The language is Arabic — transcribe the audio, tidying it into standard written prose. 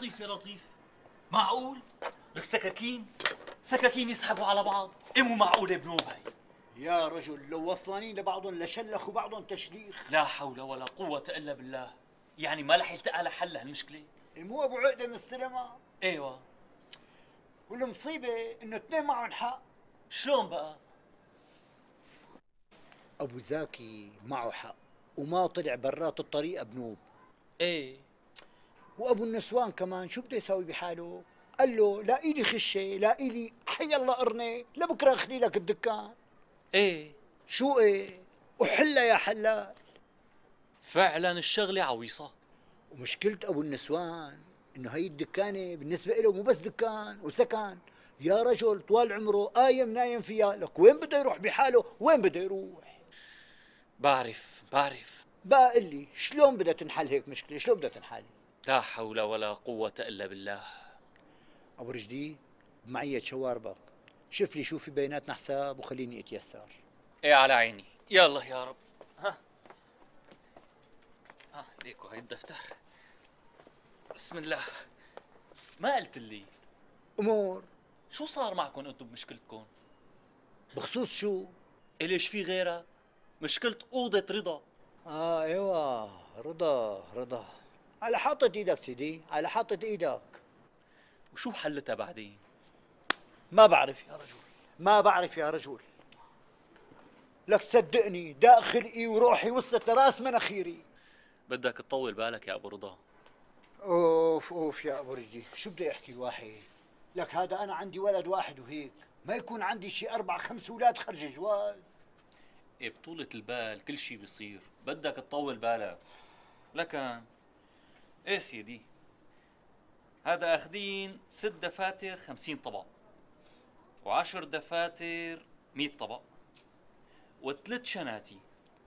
لطيف يا لطيف، معقول؟ لك سكاكين يسحبوا على بعض، مو معقولة بنوب هاي. يا رجل لو وصلانين لبعضهم لشلخوا بعضهم تشليخ. لا حول ولا قوة إلا بالله. يعني ما رح يلتقى لحل هالمشكلة؟ مو ابو عقده من السينما. ايوه. والمصيبه انه اثنين معهم حق. شلون بقى؟ ابو زاكي معه حق وما طلع برات الطريقه بنوب. ايه. وابو النسوان كمان شو بده يسوي بحاله؟ قال له لا إلي خشه لا إلي حي الله قرنه لبكره اخلي لك الدكان. ايه شو ايه؟ وحلا يا حلال. فعلا الشغلة عويصة. ومشكلة ابو النسوان انه هي الدكانه بالنسبه له مو بس دكان وسكن. يا رجل طوال عمره قايم نايم فيها، لك وين بده يروح بحاله؟ وين بده يروح؟ بعرف. بقى قل لي شلون بدها تنحل هيك مشكله؟ شلون بدها تنحل؟ لا حول ولا قوة إلا بالله. ابو رشدي بمعية شواربك، شوف لي شو في بيناتنا حساب وخليني اتيسر. ايه على عيني، يلا يا رب. ها ليكو هاي الدفتر. بسم الله. ما قلت لي امور شو صار معكم انتم بمشكلتكم؟ بخصوص شو؟ إليش في غيرها؟ مشكلة أوضة رضا. ايوه رضا على حاطة ايدك سيدي، على حاطة ايدك. وشو حلتها بعدين؟ ما بعرف يا رجل، ما بعرف يا رجل. لك صدقني داء خلقي وروحي وصلت لراس مناخيري. بدك تطول بالك يا أبو رضا. اوف يا ابو رجدي، شو بدي احكي واحد؟ لك هذا انا عندي ولد واحد وهيك، ما يكون عندي شي 4 5 اولاد خرج جواز. إيه بطولة البال كل شي بيصير، بدك تطول بالك. لكن ايه سيدي، هذا اخذين 6 دفاتر 50 طبق، و10 دفاتر 100 طبق، و3 شناتي